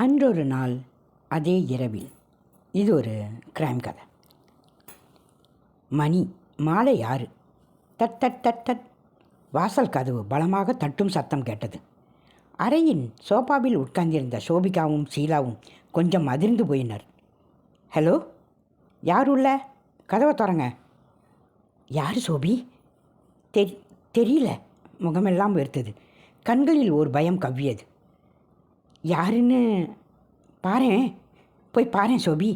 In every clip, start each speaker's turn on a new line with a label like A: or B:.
A: அன்றொரு நாள் அதே இரவில். இது ஒரு கிரைம் கதை. மணி மாலை 6. That that that that. வாசல் கதவு பலமாக தட்டும் சத்தம் கேட்டது. அறையின் சோபாவில் உட்கார்ந்திருந்த சோபிகாவும் ஷீலாவும் கொஞ்சம் அதிர்ந்து போயினர். ஹலோ, யார் உள்ள? கதவை திறங்க. யார் சோபி? தெரியல. முகமெல்லாம் வெறுத்தது. கண்களில் ஒரு பயம் கவ்வியது. யாருன்னு பாரேன், போய் பாரேன் சோபி.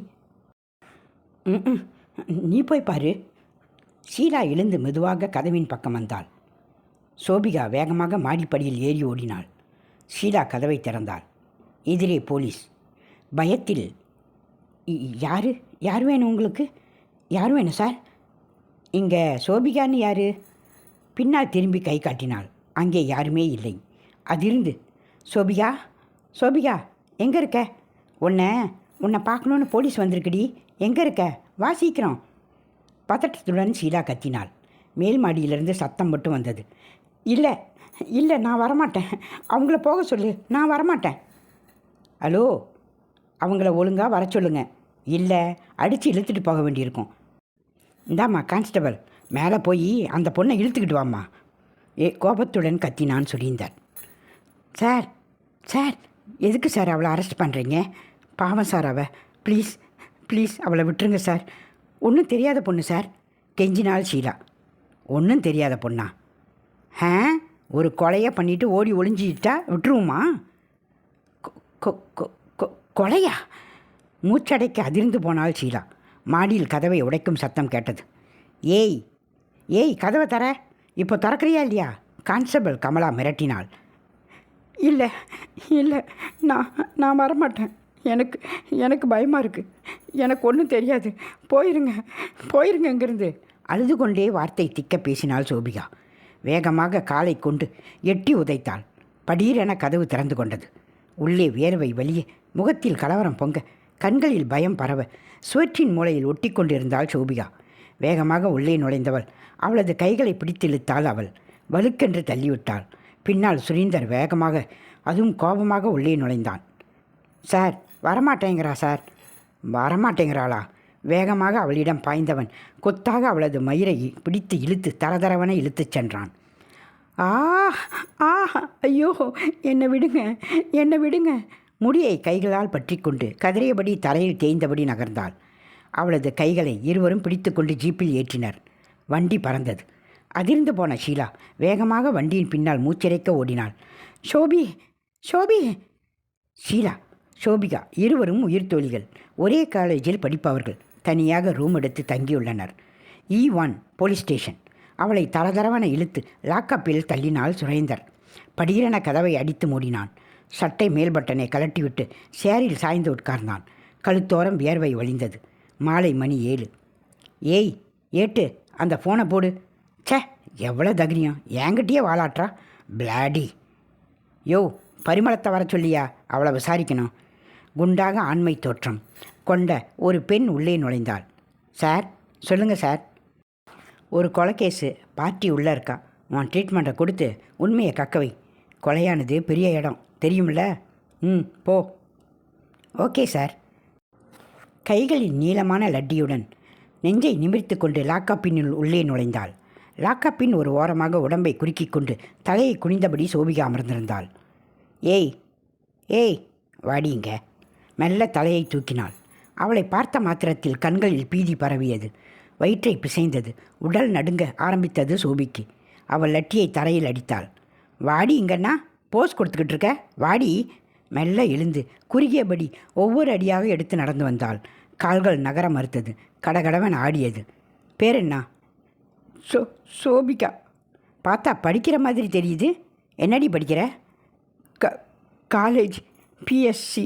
A: நீ போய் பாரு. ஷீலா எழுந்து மெதுவாக கதவின் பக்கம் வந்தாள். சோபிகா வேகமாக மாடிப்படியில் ஏறி ஓடினாள். ஷீலா கதவை திறந்தாள். எதிரே போலீஸ். பயத்தில், யார் வேணும் உங்களுக்கு? யார் வேணும் சார்? இங்கே சோபிகான்னு யார்? பின்னால் திரும்பி கை காட்டினாள். அங்கே யாருமே இல்லை. அதிர்ந்து, சோபிகா சோபிகா எங்கே இருக்க? உன்னை பார்க்கணுன்னு போலீஸ் வந்திருக்குடி. எங்கே இருக்க? வா சீக்கிரம். பதட்டத்துடன் ஷீலா கத்தினாள். மேல் மாடியிலிருந்து சத்தம் மட்டும் வந்தது. இல்லை நான் வரமாட்டேன். அவங்கள போக சொல்லு, நான் வரமாட்டேன். ஹலோ, அவங்கள ஒழுங்காக வர சொல்லுங்க. இல்லை அடித்து இழுத்துட்டு போக வேண்டியிருக்கும். இந்தாம்மா கான்ஸ்டபிள், மேலே போய் அந்த பொண்ணை இழுத்துக்கிட்டு வாம்மா. கோபத்துடன் கத்தினான் சுரீந்தர். சார் சார் எதுக்கு சார் அவளை அரெஸ்ட் பண்ணுறீங்க? பாவம் சார் அவள். ப்ளீஸ் அவளை விட்டுருங்க சார். ஒன்றும் தெரியாத பொண்ணு சார். கெஞ்சினாள் ஷீலா. ஒன்றும் தெரியாத பொண்ணா? ஒரு கொலையை பண்ணிவிட்டு ஓடி ஒளிஞ்சிட்டா விட்டுருவோமா? கொலையா? மூச்சடைக்க அதிர்ந்து போனாள் ஷீலா. மாடியில் கதவை உடைக்கும் சத்தம் கேட்டது. ஏய் கதவை தர. இப்போ திறக்கிறியா இல்லையா? கான்ஸ்டபிள் கமலா மிரட்டினாள். இல்லை நான் வரமாட்டேன். எனக்கு பயமாக இருக்குது. எனக்கு ஒன்றும் தெரியாது. போயிருங்க இங்கிருந்து. அழுது கொண்டே வார்த்தை திக்க பேசினாள் சோபிகா. வேகமாக காலை கொண்டு எட்டி உதைத்தாள். படீரென கதவு திறந்து கொண்டது. உள்ளே வேர்வை வலிய, முகத்தில் கலவரம் பொங்க, கண்களில் பயம் பரவ, சுவற்றின் மூலையில் ஒட்டி கொண்டிருந்தாள் சோபிகா. வேகமாக உள்ளே நுழைந்தவள் அவளது கைகளை பிடித்திழுத்தாள். அவள் வலுக்கென்று தள்ளிவிட்டாள். பின்னால் சுரீந்தர் வேகமாக, அதுவும் கோபமாக உள்ளே நுழைந்தான். சார் வரமாட்டேங்கிறா சார். வரமாட்டேங்கிறாளா? வேகமாக அவளிடம் பாய்ந்தவன் கொத்தாக அவளது மயிரை பிடித்து இழுத்து தரதரவன இழுத்துச் சென்றான். ஐயோ, என்னை விடுங்க. முடியை கைகளால் பற்றி கொண்டு கதறியபடி தரையில் தேய்ந்தபடி நகர்ந்தாள். அவளது கைகளை இருவரும் பிடித்து கொண்டு ஜீப்பில் ஏற்றினர். வண்டி பறந்தது. அதிர்ந்து போன ஷீலா வேகமாக வண்டியின் பின்னால் மூச்சிறைக்க ஓடினாள். ஷோபி. ஷீலா, சோபிகா இருவரும் உயிர் தோழிகள். ஒரே காலேஜில் படிப்பவர்கள். தனியாக ரூம் எடுத்து தங்கியுள்ளனர். E1 police station. அவளை தரதரவன இழுத்து லாக்கப்பில் தள்ளினாள் சுரேந்தர். படீரென கதவை அடித்து மூடினான். சட்டை மேல் பட்டனை கலட்டிவிட்டு சேரில் சாய்ந்து உட்கார்ந்தான். கழுத்தோரம் வியர்வை வழிந்தது. மாலை மணி 7. ஏட்டு அந்த ஃபோனை போடு. எவ்வளோ தைரியம், என்கிட்டயே வாலாட்டுறா பிளாடி. பரிமளத்தை வர சொல்லியா? அவளை விசாரிக்கணும். குண்டாக ஆண்மை தோற்றம் கொண்ட ஒரு பெண் உள்ளே நுழைந்தாள். சார் சொல்லுங்கள் சார். ஒரு கொலைக்கேஸு, பார்ட்டி உள்ளே இருக்கா. உன் ட்ரீட்மெண்ட்டை கொடுத்து உண்மையை கக்கவை. கொலையானது பெரிய இடம் தெரியுமில்ல? போ. Okay sir. கைகளின் நீளமான லட்டியுடன் நெஞ்சை நிமிர்த்து கொண்டு லாக்கப்பினுள் உள்ளே நுழைந்தாள். லாக்கப்பின் ஒரு ஓரமாக உடம்பை குறுக்கி கொண்டு தலையை குனிந்தபடி சோபிகா அமர்ந்திருந்தாள். ஏய் வாடிங்க. மெல்ல தலையை தூக்கினாள். அவளை பார்த்த மாத்திரத்தில் கண்களில் பீதி பரவியது. வயிற்றை பிசைந்தது. உடல் நடுங்க ஆரம்பித்தது சோபிக்கு. அவள் லட்டியை தரையில் அடித்தாள். வாடி இங்கன்னா போஸ் கொடுத்துக்கிட்டு இருக்க, வாடி. மெல்ல எழுந்து குறுகியபடி ஒவ்வொரு அடியாக எடுத்து நடந்து வந்தாள். கால்கள் நகர மறுத்தது. கடகடவன் ஆடியது. பேர் என்ன? சோபிகா. பார்த்தா படிக்கிற மாதிரி தெரியுது. என்னடி படிக்கிற? College, PSC.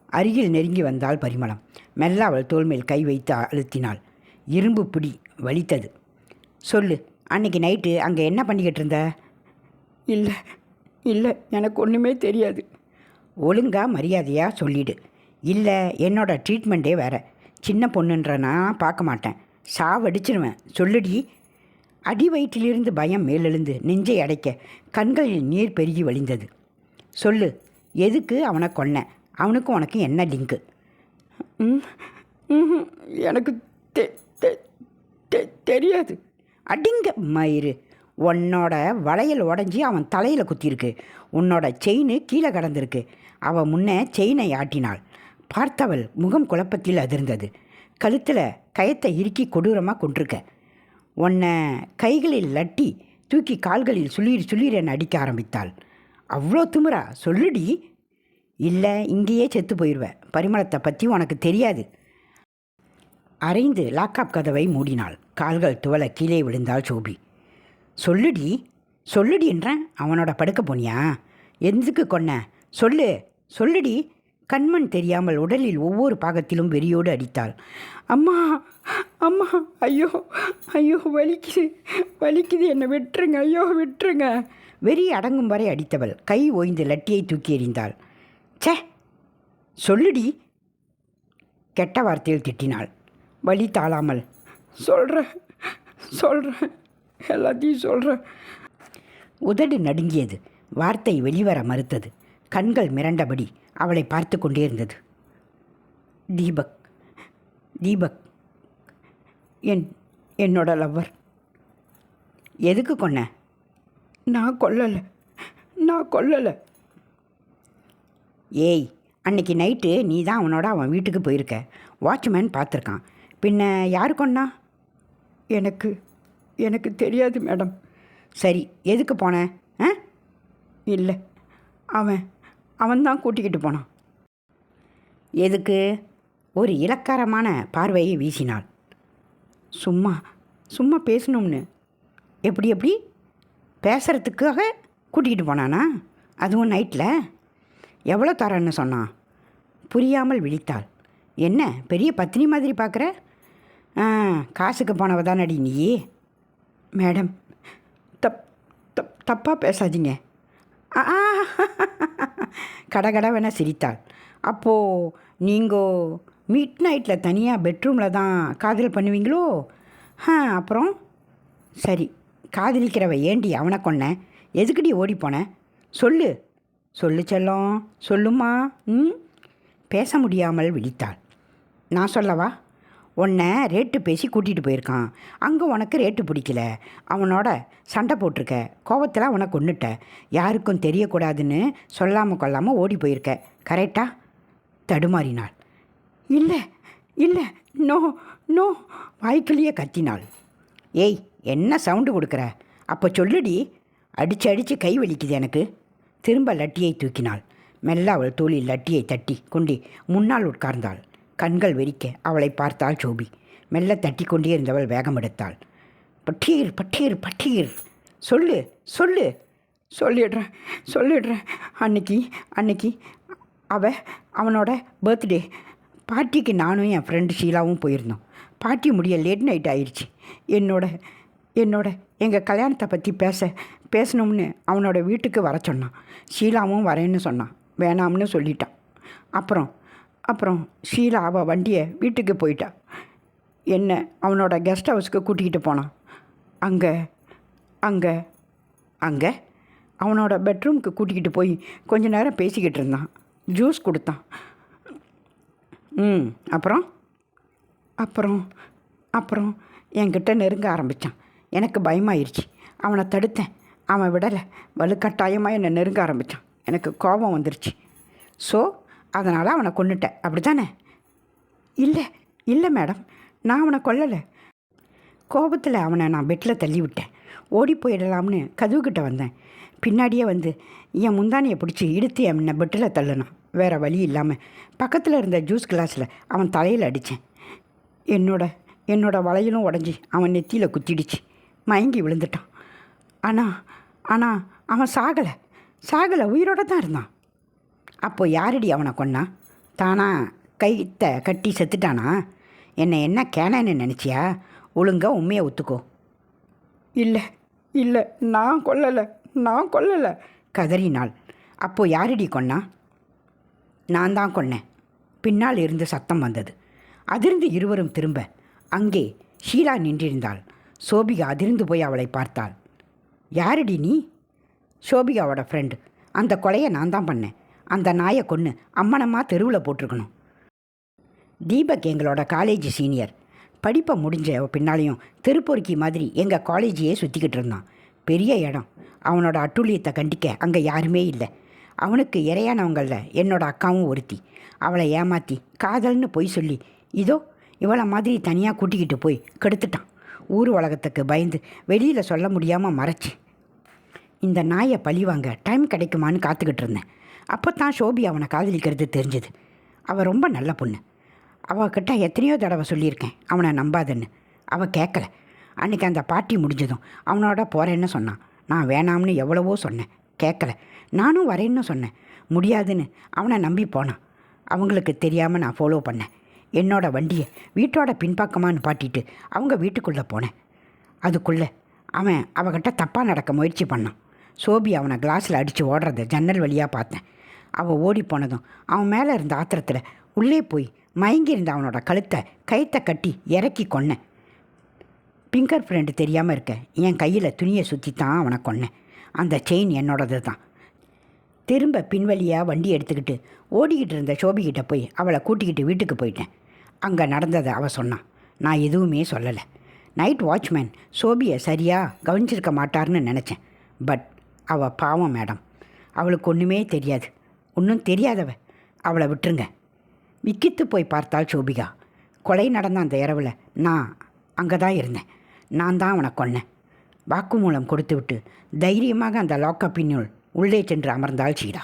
A: அருகில் நெருங்கி வந்தாள் பரிமளம். மெல்ல அவள் தோள்மேல் கை வைத்து அழுத்தினாள். இரும்பு பிடி வலித்தது. சொல்லு, அன்னைக்கு நைட்டு அங்கே என்ன பண்ணிக்கிட்டு இருந்த? இல்லை எனக்கு ஒன்றுமே தெரியாது. ஒழுங்கா மரியாதையாக சொல்லிடு. இல்லை என்னோட ட்ரீட்மெண்ட்டே வேறு. சின்ன பொண்ணுன்ற நான் பார்க்க மாட்டேன். சாவடிச்சிருவேன். சொல்லுடி. அடி வயிற்றிலிருந்து பயம் மேலெழுந்து நெஞ்சை அடைக்க கண்களில் நீர் பெருகி வழிந்தது. சொல்லு, எதுக்கு அவனை கொன்ன? அவனுக்கும் உனக்கு என்ன லிங்க்கு? ம் ம் எனக்கு தெ தெ தெ தெரியாது. அடிங்க மயிறு, உன்னோட வளையல் உடஞ்சி அவன் தலையில் குத்திருக்கு. உன்னோட செயின் கீழே கடந்திருக்கு. அவள் முன்னே செயினை ஆட்டினாள். பார்த்தவள் முகம் குழப்பத்தில் அதிர்ந்தது. கழுத்தில் கயத்தை இறுக்கி கொடூரமாக கொண்டிருக்க. உன்னை கைகளில் லட்டி தூக்கி கால்களில் சுளீர் என அடிக்க ஆரம்பித்தாள். அவ்வளோ திமிரா? சொல்லுடி. இல்லை, இங்கேயே செத்து போயிடுவேன். பரிமளத்தை பற்றி உனக்கு தெரியாது. அரைந்து லாக்அப் கதவை மூடினாள். கால்கள் துவள கீழே விழுந்தாள் சோபி. சொல்லுடி சொல்லுடி என்றேன். அவனோட படுக்க போனியா? எதுக்கு கொன்ன? சொல்லுடி. கண்மண் தெரியாமல் உடலில் ஒவ்வொரு பாகத்திலும் வெறியோடு அடித்தாள். அம்மா அம்மா, ஐயோ ஐயோ, வலிக்குது, என்னை விட்டுருங்க, ஐயோ விட்டுருங்க. வெறி அடங்கும் வரை அடித்தவள் கை ஓய்ந்து லட்டியை தூக்கி எறிந்தாள். சே, சொல்லுடி. கெட்ட வார்த்தையில் திட்டினாள். வலி தாழாமல். சொல்கிறேன், எல்லாத்தையும் சொல்கிறேன். உதடு நடுங்கியது. வார்த்தை வெளிவர மறுத்தது. கண்கள் மிரண்டபடி அவளை பார்த்து கொண்டே இருந்தது. தீபக் என்னோட லவ்வர். எதுக்கு கொன்ன? நான் கொல்லலை. ஏய், அன்னைக்கு நைட்டு நீ தான் அவன் வீட்டுக்கு போயிருக்க. வாட்ச்மேன் பார்த்துருக்கான். பின்ன யார் கொன்னா? எனக்கு தெரியாது மேடம். சரி, எதுக்கு போன? இல்லை, அவன் தான் கூட்டிக்கிட்டு போனான். எதுக்கு? ஒரு இலக்காரமான பார்வையை வீசினாள். சும்மா பேசணும்னு. எப்படி பேசுகிறதுக்காக கூட்டிகிட்டு போனானா? அதுவும் நைட்டில்? எவ்வளோ தரேன்னு சொன்னான்? புரியாமல் விழித்தாள். என்ன பெரிய பத்தினி மாதிரி பார்க்குற? காசுக்கு போனவ தானடி நீ. மேடம், தப்பாக பேசாதீங்க. கடகடவென சிரித்தாள். அப்போது நீங்கள் மிட் நைட்டில் தனியாக பெட்ரூமில் தான் காதல் பண்ணுவீங்களோ? அப்புறம் சரி, காதலிக்கிறவ ஏண்டி அவனை கொன்ன? எதுக்குடி ஓடி போன? சொல்லு செல்லம், சொல்லுமா. பேச முடியாமல் விழித்தாள். நான் சொல்லவா? உன்னை ரேட்டு பேசி கூட்டிகிட்டு போயிருக்கான். அங்கே உனக்கு ரேட்டு பிடிக்கல. அவனோட சண்டை போட்டிருக்க. கோவத்தில் அவனை கொன்னுட்ட. யாருக்கும் தெரியக்கூடாதுன்னு சொல்லாமல் கொள்ளாமல் ஓடி போயிருக்க. கரெக்டா? தடுமாறினாள். இல்லை, நோ வாய்க்குள்ளேயே கத்தினாள். ஏய், என்ன சவுண்டு கொடுக்குற? அப்போ சொல்லுடி. அடித்து கை வலிக்குது எனக்கு. திரும்ப லட்டியை தூக்கினாள். மெல்ல அவள் தோளில் லட்டியை தட்டி கொண்டு முன்னால் உட்கார்ந்தாள். கண்கள் வெறிக்க அவளை பார்த்தாள் சோபி. மெல்ல தட்டி கொண்டே இருந்தவள் வேகம் எடுத்தாள். பட்டீர். சொல்லிடுறேன். அன்னைக்கு அவனோட பர்த்டே பார்ட்டிக்கு நானும் என் ஃப்ரெண்டு ஷீலாவும் போயிருந்தோம். பார்ட்டி முடிய லேட் நைட் ஆயிடுச்சு. என்னோட எங்கள் கல்யாணத்தை பற்றி பேசணும்னு அவனோட வீட்டுக்கு வர சொன்னான். ஷீலாவும் வரேன்னு சொன்னான். வேணாம்னு சொல்லிட்டான். அப்புறம் ஷீலா அவள் வண்டியை வீட்டுக்கு போயிட்டா. என்ன அவனோட கெஸ்ட் ஹவுஸ்க்கு கூட்டிகிட்டு போனான். அங்கே அவனோட பெட்ரூமுக்கு கூட்டிக்கிட்டு போய் கொஞ்ச நேரம் பேசிக்கிட்டு இருந்தான். ஜூஸ் கொடுத்தான். அப்புறம் என்கிட்ட நெருங்க ஆரம்பித்தான். எனக்கு பயமாயிருச்சு. அவனை தடுத்தேன். அவன் விடலை. வலுக்கட்டாயமாக என்னை நெருங்க ஆரம்பித்தான். எனக்கு கோபம் வந்துருச்சு. ஸோ அதனால் அவனை கொன்னுட்டேன், அப்படி தானே? இல்லை மேடம், நான் அவனை கொல்லலை. கோபத்தில் அவனை நான் பெட்டில் தள்ளி விட்டேன். ஓடி போயிடலாம்னு கதவுக்கிட்ட வந்தேன். பின்னாடியே வந்து என் முந்தானியை பிடிச்சி இழுத்து என்னை பெட்டில் தள்ளுனான். வேறு வழி இல்லாமல் பக்கத்தில் இருந்த ஜூஸ் கிளாஸில் அவன் தலையில் அடித்தேன். என்னோட வளையலும் உடஞ்சி அவன் நெத்தியில் குத்திடுச்சு. மயங்கி விழுந்துட்டான். ஆனால் அவன் சாகலை, உயிரோடு தான் இருந்தான். அப்போது யாரடி அவனை கொன்னா? தானா கைத்தை கட்டி செத்துட்டானா? என்ன கேனன்னு நினச்சியா? ஒழுங்கா உண்மையை ஒத்துக்கோ. இல்லை, நான் கொல்லலை கதறினாள். அப்போது யாரடி கொன்னா? நான் தான் கொன்னேன். பின்னால் இருந்து சத்தம் வந்தது. அதிர்ந்து இருவரும் திரும்ப அங்கே ஷீலா நின்றிருந்தாள். சோபிகா அதிர்ந்து போய் அவளை பார்த்தாள். யாரடி நீ? சோபிகாவோட ஃப்ரெண்டு. அந்த கொலையை நான் தான் பண்ணேன். அந்த நாயை கொன்று அம்மனமாக தெருவில் போட்டிருக்கணும். தீபக் எங்களோட காலேஜ் சீனியர். படிப்பை முடிஞ்ச பின்னாலையும் தெருப்பொறுக்கி மாதிரி எங்கள் காலேஜையே சுற்றிக்கிட்டு இருந்தான். பெரிய இடம். அவனோட அட்டூழியத்தை கண்டிக்க அங்கே யாருமே இல்லை. அவனுக்கு இறையானவங்களில் என்னோட அக்காவும் ஒருத்தி. அவளை ஏமாற்றி காதல்னு பொய் சொல்லி இதோ இவளை மாதிரி தனியாக கூட்டிக்கிட்டு போய் கெடுத்துட்டான். ஊர் உலகத்துக்கு பயந்து வெளியில் சொல்ல முடியாமல் மறைச்சி இந்த நாயை பழிவாங்க டைம் கிடைக்குமான்னு காத்துக்கிட்டு இருந்தேன். அப்போ தான் ஷோபி அவனை காதலிக்கிறது தெரிஞ்சுது. அவள் ரொம்ப நல்ல பொண்ணு. அவகிட்ட எத்தனையோ தடவை சொல்லியிருக்கேன் அவனை நம்பாதன்னு. அவள் கேட்கல. அன்றைக்கி அந்த பார்ட்டி முடிஞ்சதும் அவனோட போகிறேன்னு சொன்னான். நான் வேணாம்னு எவ்வளவோ சொன்னேன், கேட்கல. நானும் வரேன்னு சொன்னேன், முடியாதுன்னு அவனை நம்பி போனான். அவங்களுக்கு தெரியாமல் நான் ஃபாலோ பண்ணேன். என்னோடய வண்டியை வீட்டோட பின்பக்கமாக நிப்பாட்டிட்டு அவங்க வீட்டுக்குள்ளே போனேன். அதுக்குள்ளே அவன் அவகிட்ட தப்பாக நடக்க முயற்சி பண்ணான். சோபி அவனை கிளாஸில் அடித்து ஓடுறத ஜன்னல் வழியாக பார்த்தேன். அவள் ஓடி போனதும் அவன் மேலே இருந்த ஆத்திரத்தில் உள்ளே போய் மயங்கியிருந்த அவனோட கழுத்தை கயித்தை கட்டி இறக்கி கொன்னேன். ஃபிங்கர் ஃப்ரெண்டு தெரியாமல் இருக்க என் கையில் துணியை சுற்றி தான் அவனை கொன்னேன். அந்த செயின் என்னோடது தான். திரும்ப பின்வழியாக வண்டி எடுத்துக்கிட்டு ஓடிக்கிட்டு இருந்த ஷோபிக்கிட்ட போய் அவளை கூட்டிக்கிட்டு வீட்டுக்கு போயிட்டேன். அங்கே நடந்ததை அவள் சொன்னான். நான் எதுவுமே சொல்லலை. நைட் வாட்ச்மேன் ஷோபியை சரியாக கவனிச்சிருக்க மாட்டார்னு நினச்சேன். பட் அவள் பாவம் மேடம். அவளுக்கு ஒன்றுமே தெரியாது. ஒன்றும் தெரியாதவ. அவளை விட்டுருங்க. விக்கித்து போய் பார்த்தாள் ஷோபிகா. கொலை நடந்த அந்த இரவில் நான் அங்கே தான் இருந்தேன். நான் தான் அவனை கொன்னேன். வாக்குமூலம் கொடுத்து விட்டு தைரியமாக அந்த லாக்கப்பினுள் உள்ளே சென்று அமர்ந்தாள் ஷீலா.